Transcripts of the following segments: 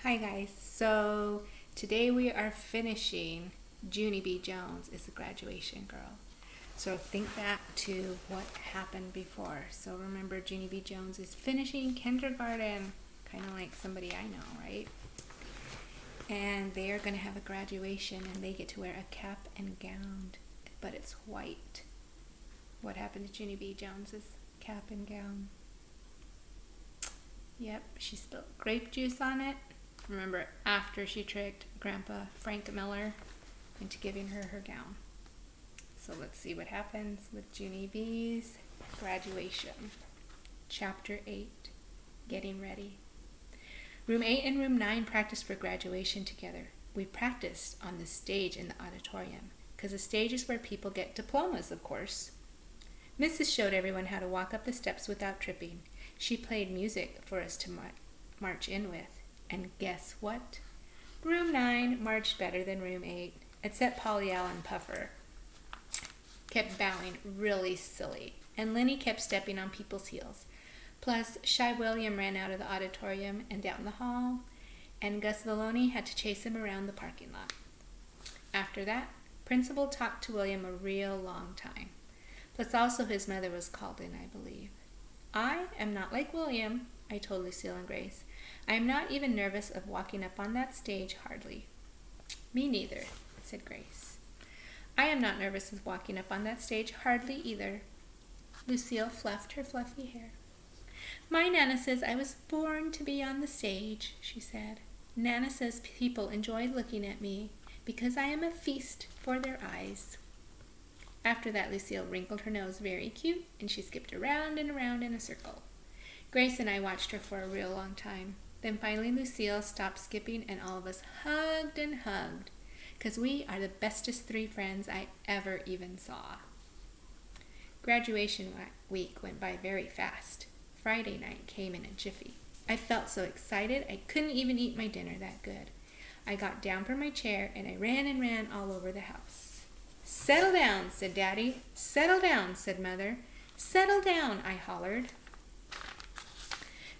Hi guys, so today we are finishing Junie B. Jones is a graduation girl. So think back to what happened before. So remember Junie B. Jones is finishing kindergarten, kind of like somebody I know, right? And they are going to have a graduation and they get to wear a cap and gown, but it's white. What happened to Junie B. Jones's cap and gown? Yep, she spilled grape juice on it. Remember, after she tricked Grandpa Frank Miller into giving her her gown. So let's see what happens with Junie B's graduation. Chapter 8, Getting Ready. Room 8 and Room 9 practiced for graduation together. We practiced on the stage in the auditorium, because the stage is where people get diplomas, of course. Mrs. showed everyone how to walk up the steps without tripping. She played music for us to march in with. And guess what? Room 9 marched better than Room 8, except Polly Allen Puffer kept bowing really silly, and Lenny kept stepping on people's heels. Plus, Shy William ran out of the auditorium and down the hall, and Gus Vallone had to chase him around the parking lot. After that, Principal talked to William a real long time. Plus, also his mother was called in, I believe. I am not like William, I told Lucille and Grace. I am not even nervous of walking up on that stage, hardly. Me neither, said Grace. I am not nervous of walking up on that stage, hardly either. Lucille fluffed her fluffy hair. My Nana says I was born to be on the stage, she said. Nana says people enjoy looking at me because I am a feast for their eyes. After that, Lucille wrinkled her nose very cute, and she skipped around and around in a circle. Grace and I watched her for a real long time. Then finally Lucille stopped skipping and all of us hugged and hugged, because we are the bestest three friends I ever even saw. Graduation week went by very fast. Friday night came in a jiffy. I felt so excited I couldn't even eat my dinner that good. I got down from my chair and I ran all over the house. Settle down, said Daddy. Settle down, said Mother. Settle down, I hollered.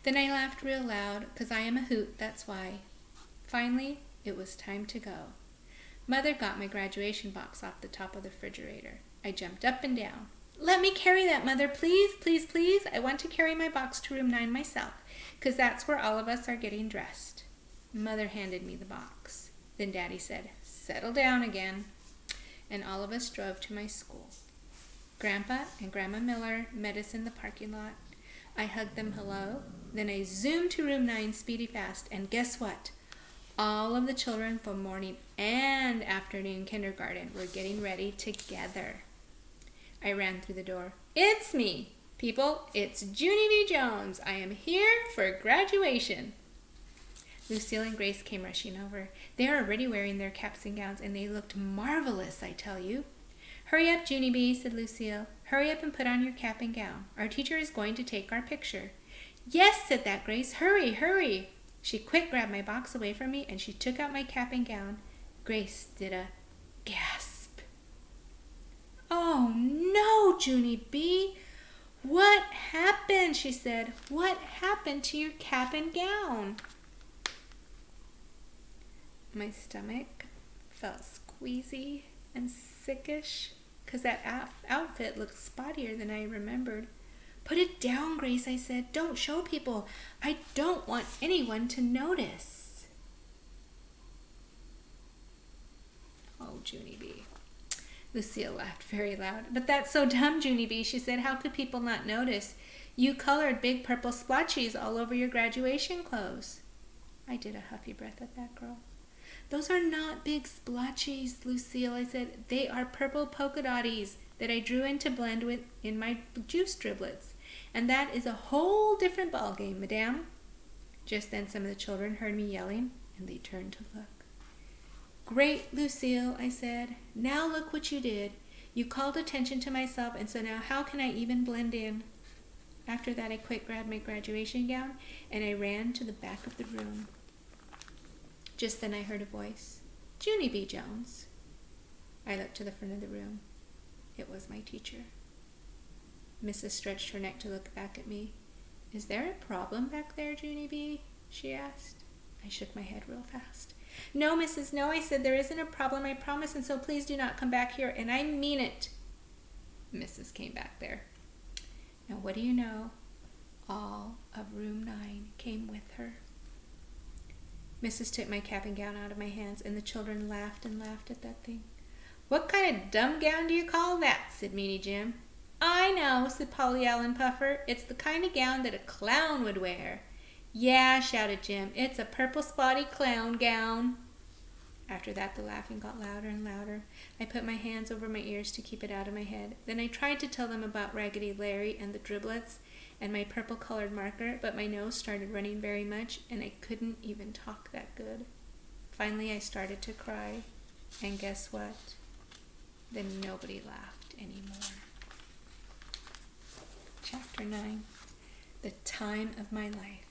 Then I laughed real loud, 'cause I am a hoot, that's why. Finally, it was time to go. Mother got my graduation box off the top of the refrigerator. I jumped up and down. Let me carry that, Mother, please, please, please. I want to carry my box to Room 9 myself, 'cause that's where all of us are getting dressed. Mother handed me the box. Then Daddy said, settle down again. And all of us drove to my school. Grandpa and Grandma Miller met us in the parking lot. I hugged them hello. Then I zoomed to Room 9 speedy fast, and guess what? All of the children from morning and afternoon kindergarten were getting ready together. I ran through the door. It's me, people. It's Junie B. Jones. I am here for graduation. Lucille and Grace came rushing over. They are already wearing their caps and gowns, and they looked marvelous, I tell you. Hurry up, Junie B., said Lucille. Hurry up and put on your cap and gown. Our teacher is going to take our picture. Yes, said that Grace. Hurry, hurry. She quick grabbed my box away from me, and she took out my cap and gown. Grace did a gasp. Oh, no, Junie B. What happened? She said. What happened to your cap and gown? My stomach felt squeezy and sickish, 'cause that outfit looked spottier than I remembered. Put it down, Grace, I said. Don't show people. I don't want anyone to notice. Oh, Junie B. Lucille laughed very loud. But that's so dumb, Junie B, she said. How could people not notice? You colored big purple splotches all over your graduation clothes. I did a huffy breath at that girl. Those are not big splotches, Lucille, I said. They are purple polka dotties that I drew in to blend with in my juice driblets. And that is a whole different ballgame, madame. Just then some of the children heard me yelling, and they turned to look. Great, Lucille, I said. Now look what you did. You called attention to myself, and so now how can I even blend in? After that, I quick grabbed my graduation gown, and I ran to the back of the room. Just then I heard a voice. Junie B. Jones. I looked to the front of the room. It was my teacher. Mrs. stretched her neck to look back at me. Is there a problem back there, Junie B? She asked. I shook my head real fast. No, Mrs. No, I said, there isn't a problem, I promise, and so please do not come back here, and I mean it. Mrs. came back there. Now what do you know? All of room 9 came with her. Mrs. took my cap and gown out of my hands, and the children laughed and laughed at that thing. What kind of dumb gown do you call that? Said Meanie Jim. I know, said Polly Allen Puffer. It's the kind of gown that a clown would wear. Yeah, shouted Jim. It's a purple spotty clown gown. After that, the laughing got louder and louder. I put my hands over my ears to keep it out of my head. Then I tried to tell them about Raggedy Larry and the driblets and my purple-colored marker, but my nose started running very much, and I couldn't even talk that good. Finally, I started to cry, and guess what? Then nobody laughed anymore. Chapter 9. The time of my life.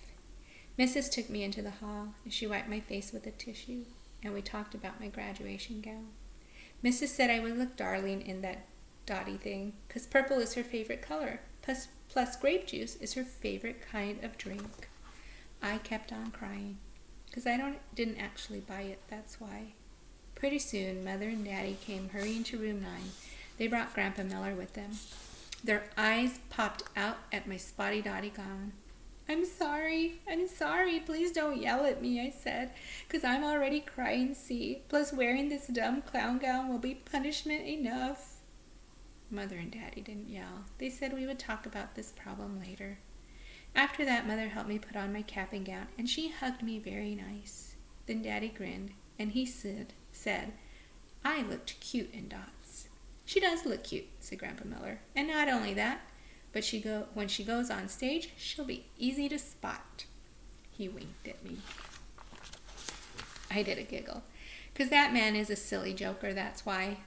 Mrs. took me into the hall, and she wiped my face with a tissue, and we talked about my graduation gown. Mrs. said I would look darling in that dotty thing, 'cause purple is her favorite color, plus grape juice is her favorite kind of drink. I kept on crying, 'cause I didn't actually buy it, that's why. Pretty soon, Mother and Daddy came hurrying to room 9. They brought Grandpa Miller with them. Their eyes popped out at my spotty dotty gown. I'm sorry, please don't yell at me, I said, 'cause I'm already crying, see. Plus wearing this dumb clown gown will be punishment enough. Mother and Daddy didn't yell. They said we would talk about this problem later. After that, Mother helped me put on my cap and gown, and she hugged me very nice. Then Daddy grinned, and he said, I looked cute in dots. She does look cute, said Grandpa Miller, and not only that, but when she goes on stage, she'll be easy to spot. He winked at me. I did a giggle, 'cause that man is a silly joker, that's why.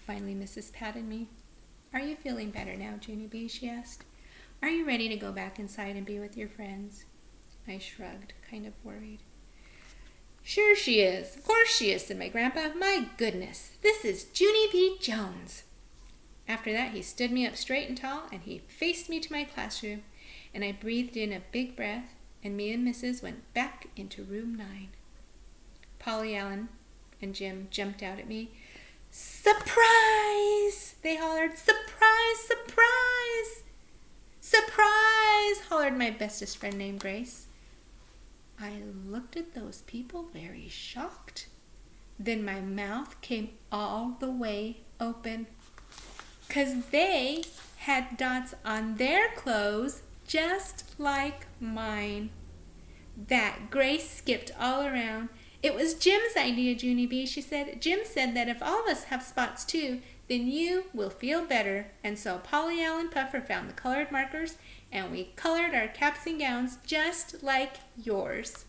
Finally, Mrs. patted me. Are you feeling better now, Junie B? She asked. Are you ready to go back inside and be with your friends? I shrugged, kind of worried. Sure she is. Of course she is, said my grandpa. My goodness, this is Junie B. Jones. After that, he stood me up straight and tall, and he faced me to my classroom, and I breathed in a big breath, and me and Mrs. went back into room 9. Polly Allen and Jim jumped out at me. Surprise! They hollered. Surprise! Surprise! Surprise! Hollered my bestest friend named Grace. I looked at those people very shocked. Then my mouth came all the way open, 'cause they had dots on their clothes just like mine. That Grace skipped all around. It was Jim's idea, Junie B, she said. Jim said that if all of us have spots too, then you will feel better. And so Polly Allen Puffer found the colored markers, and we colored our caps and gowns just like yours.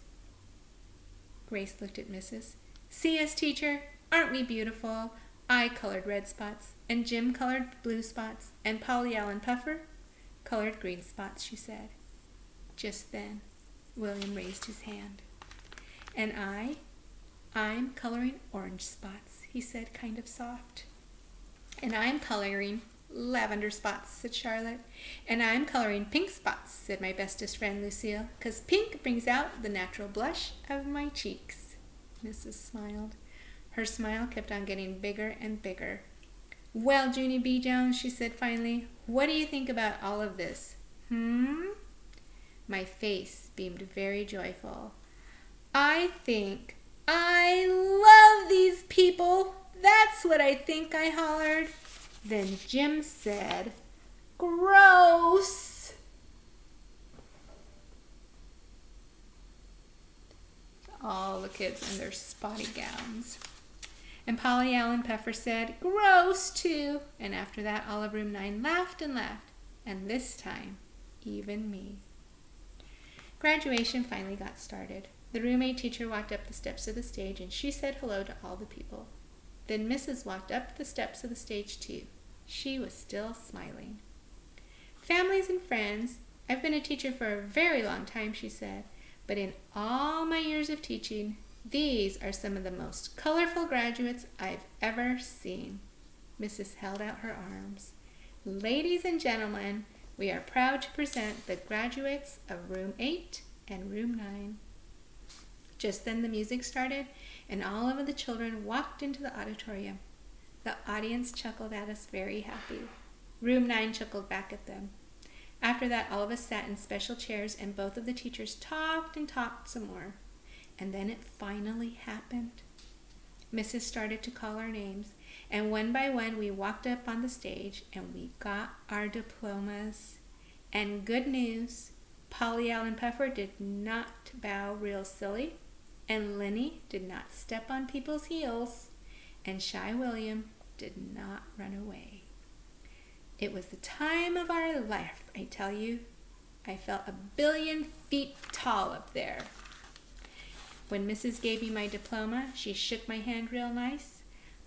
Grace looked at Mrs. See us, teacher? Aren't we beautiful? I colored red spots, and Jim colored blue spots, and Polly Allen Puffer colored green spots, she said. Just then, William raised his hand. And I'm coloring orange spots, he said, kind of soft. And I'm coloring lavender spots, said Charlotte. And I'm coloring pink spots, said my bestest friend Lucille, 'cause pink brings out the natural blush of my cheeks. Mrs. smiled. Her smile kept on getting bigger and bigger. Well, Junie B. Jones, she said finally, what do you think about all of this? My face beamed very joyful. I love these people. That's what I think, I hollered. Then Jim said, gross. All the kids in their spotty gowns. And Polly Allen Puffer said, gross too. And after that, all of room 9 laughed and laughed. And this time, even me. Graduation finally got started. The roommate teacher walked up the steps of the stage, and she said hello to all the people. Then Mrs. walked up the steps of the stage too. She was still smiling. Families and friends, I've been a teacher for a very long time, she said, but in all my years of teaching, these are some of the most colorful graduates I've ever seen. Mrs. held out her arms. Ladies and gentlemen, we are proud to present the graduates of room 8 and room 9. Just then the music started, and all of the children walked into the auditorium. The audience chuckled at us, very happy. Room 9 chuckled back at them. After that, all of us sat in special chairs, and both of the teachers talked and talked some more. And then it finally happened. Mrs. started to call our names, and one by one we walked up on the stage, and we got our diplomas. And good news, Polly Allen Puffer did not bow real silly, and Lenny did not step on people's heels, and Shy William did not run away. It was the time of our life, I tell you. I felt 1,000,000,000 feet tall up there. When Mrs. gave me my diploma, she shook my hand real nice.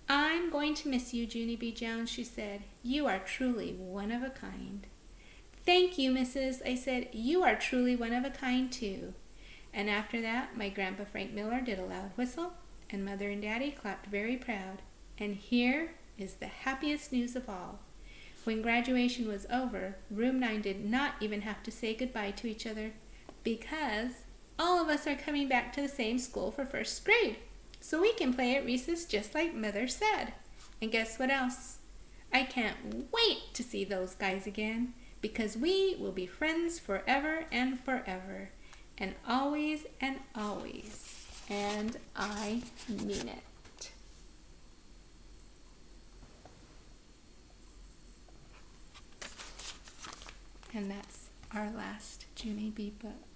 "I'm going to miss you, Junie B. Jones," she said. "You are truly one of a kind." "Thank you, Mrs.," I said. "You are truly one of a kind, too." And after that, my Grandpa Frank Miller did a loud whistle, and Mother and Daddy clapped very proud. And here is the happiest news of all. When graduation was over, Room 9 did not even have to say goodbye to each other, because all of us are coming back to the same school for first grade, so we can play at recess just like Mother said. And guess what else? I can't wait to see those guys again, because we will be friends forever and forever, and always and always. And I mean it. And that's our last Junie B. book.